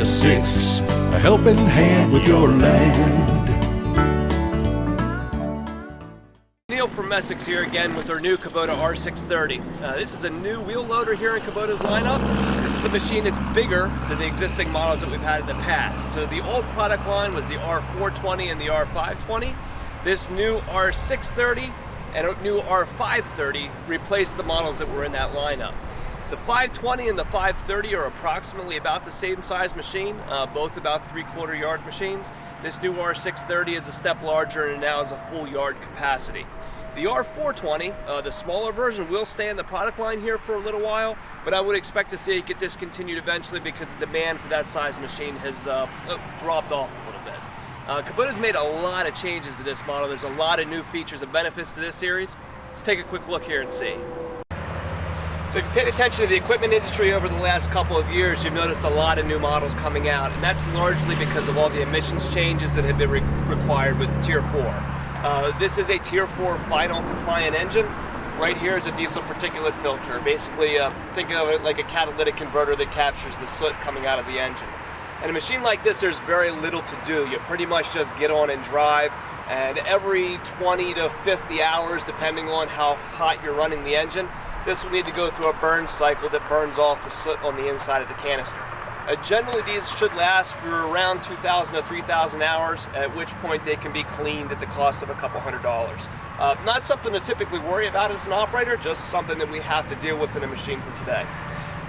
Messick's, a helping hand with your land. Neil from Messick's here again with our new Kubota R630. This is a new wheel loader here in Kubota's lineup. This is a machine that's bigger than the existing models that we've had in the past. So the old product line was the R420 and the R520. This new R630 and a new R530 replaced the models that were in that lineup. The 520 and the 530 are approximately about the same size machine, both about 3/4 yard machines. This new R630 is a step larger and now has a full yard capacity. The R420, the smaller version, will stay in the product line here for a little while, but I would expect to see it get discontinued eventually because the demand for that size machine has dropped off a little bit. Kubota's made a lot of changes to this model. There's a lot of new features and benefits to this series. Let's take a quick look here and see. So if you've paid attention to the equipment industry over the last couple of years, you've noticed a lot of new models coming out, and that's largely because of all the emissions changes that have been required with Tier 4. This is a Tier 4 final compliant engine. Right here is a diesel particulate filter. Basically, think of it like a catalytic converter that captures the soot coming out of the engine. And a machine like this, there's very little to do. You pretty much just get on and drive, and every 20 to 50 hours, depending on how hot you're running the engine, this will need to go through a burn cycle that burns off the soot on the inside of the canister. Generally, these should last for around 2,000 to 3,000 hours, at which point they can be cleaned at the cost of a couple $100s. Not something to typically worry about as an operator, just something that we have to deal with in a machine from today.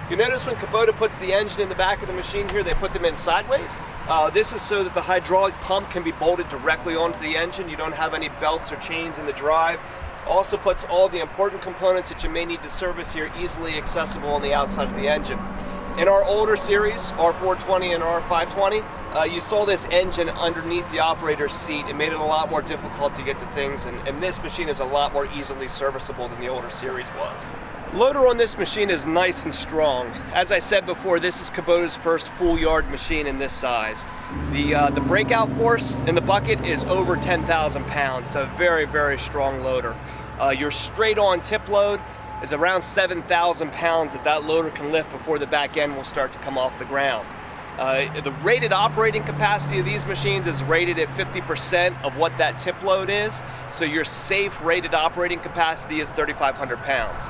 You notice when Kubota puts the engine in the back of the machine here, they put them in sideways. This is so that the hydraulic pump can be bolted directly onto the engine. You don't have any belts or chains in the drive. Also puts all the important components that you may need to service here easily accessible on the outside of the engine. In our older series, R420 and R520, you saw this engine underneath the operator's seat. It made it a lot more difficult to get to things, and this machine is a lot more easily serviceable than the older series was. The loader on this machine is nice and strong. As I said before, this is Kubota's first full yard machine in this size. The breakout force in the bucket is over 10,000 pounds. It's a very, very strong loader. Your straight on tip load is around 7,000 pounds that loader can lift before the back end will start to come off the ground. The rated operating capacity of these machines is rated at 50% of what that tip load is, so your safe rated operating capacity is 3,500 pounds.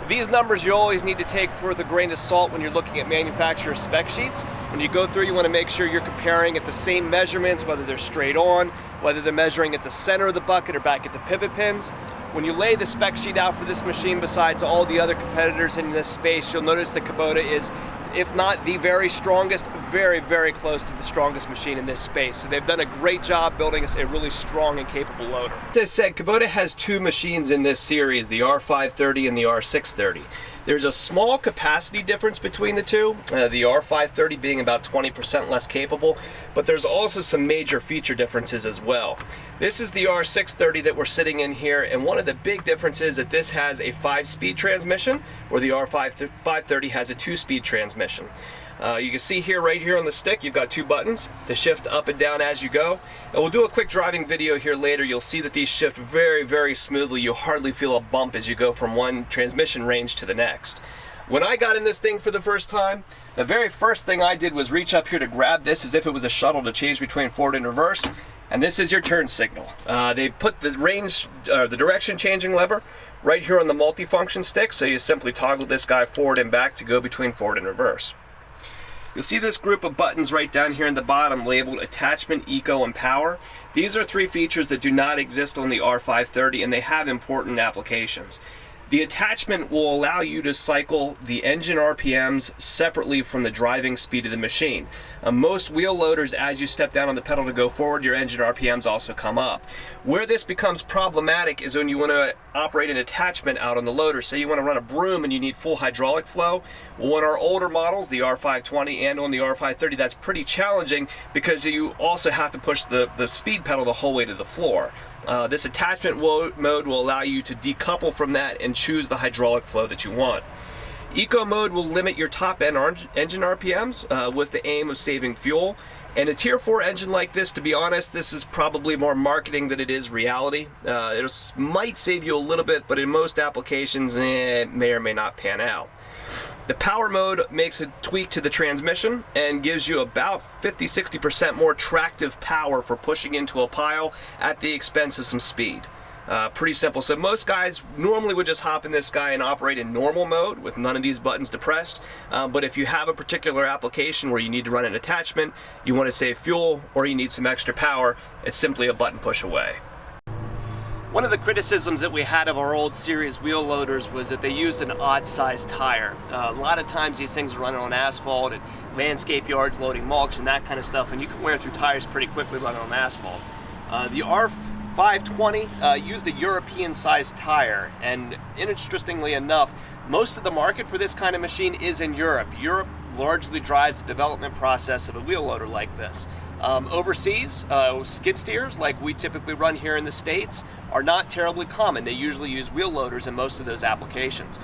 These numbers you always need to take with a grain of salt when you're looking at manufacturer spec sheets. When you go through, you want to make sure you're comparing at the same measurements, whether they're straight on, whether they're measuring at the center of the bucket or back at the pivot pins. When you lay the spec sheet out for this machine, besides all the other competitors in this space, you'll notice that Kubota is, if not the very strongest, very, very close to the strongest machine in this space. So they've done a great job building a really strong and capable loader. As I said, Kubota has two machines in this series, the R530 and the R630. There's a small capacity difference between the two, the R530 being about 20% less capable, but there's also some major feature differences as well. This is the R630 that we're sitting in here, and one of the big differences is that this has a 5-speed transmission, where the R530 has a 2-speed transmission. You can see here, right here on the stick, you've got two buttons to shift up and down as you go. And we'll do a quick driving video here later. You'll see that these shift very, very smoothly. You hardly feel a bump as you go from one transmission range to the next. When I got in this thing for the first time, the very first thing I did was reach up here to grab this as if it was a shuttle to change between forward and reverse. And this is your turn signal. They put the the direction changing lever right here on the multifunction stick, so you simply toggle this guy forward and back to go between forward and reverse. You'll see this group of buttons right down here in the bottom labeled Attachment, Eco, and Power. These are three features that do not exist on the R530, and they have important applications. The attachment will allow you to cycle the engine RPMs separately from the driving speed of the machine. Most wheel loaders, as you step down on the pedal to go forward, your engine RPMs also come up. Where this becomes problematic is when you want to operate an attachment out on the loader. Say you want to run a broom and you need full hydraulic flow. Well, on our older models, the R520 and on the R530, that's pretty challenging because you also have to push the speed pedal the whole way to the floor. This attachment mode will allow you to decouple from that and choose the hydraulic flow that you want. Eco mode will limit your top-end engine RPMs with the aim of saving fuel. And a Tier 4 engine like this, to be honest, this is probably more marketing than it is reality. It might save you a little bit, but in most applications, it may or may not pan out. The power mode makes a tweak to the transmission and gives you about 50-60% more tractive power for pushing into a pile at the expense of some speed. Pretty simple. So most guys normally would just hop in this guy and operate in normal mode with none of these buttons depressed. But if you have a particular application where you need to run an attachment, you want to save fuel, or you need some extra power, it's simply a button push away. One of the criticisms that we had of our old series wheel loaders was that they used an odd sized tire. A lot of times these things are running on asphalt at landscape yards loading mulch and that kind of stuff, and you can wear through tires pretty quickly running on asphalt. The R520 used a European sized tire, and interestingly enough, most of the market for this kind of machine is in Europe. Europe largely drives the development process of a wheel loader like this. Overseas, skid steers like we typically run here in the States are not terribly common. They usually use wheel loaders in most of those applications.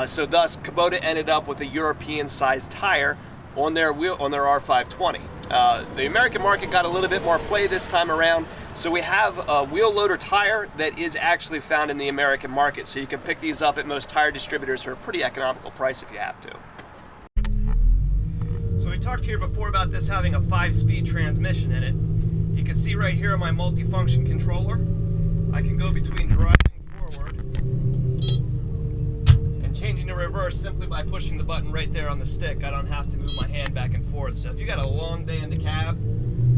So thus, Kubota ended up with a European-sized tire on their R520. The American market got a little bit more play this time around, so we have a wheel loader tire that is actually found in the American market. So you can pick these up at most tire distributors for a pretty economical price if you have to. So we talked here before about this having a 5-speed transmission in it. You can see right here on my multifunction controller, I can go between driving forward and changing to reverse simply by pushing the button right there on the stick. I don't have to move my hand back and forth. So if you got a long day in the cab,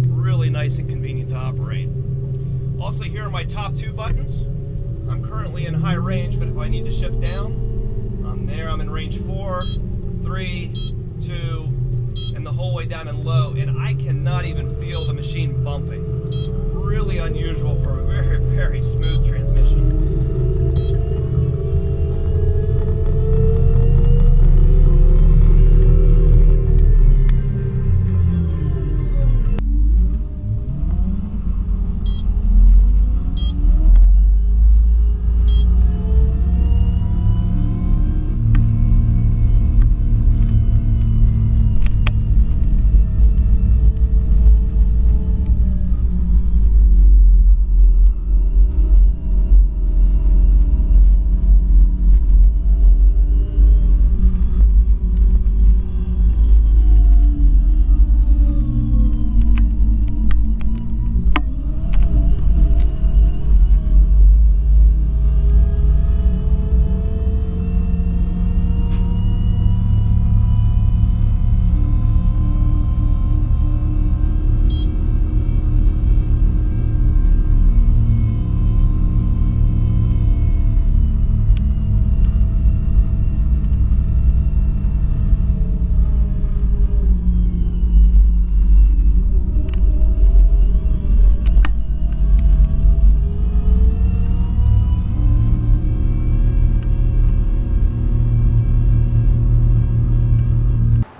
really nice and convenient to operate. Also, here are my top 2 buttons. I'm currently in high range, but if I need to shift down, I'm there. I'm in range 4, 3, 2, and the whole way down in low, and I cannot even feel the machine bumping. Really unusual for a very, very smooth transmission.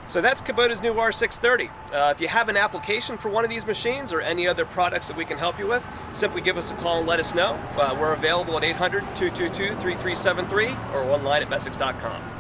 So that's Kubota's new R630. If you have an application for one of these machines or any other products that we can help you with, simply give us a call and let us know. We're available at 800-222-3373 or online at messick.com.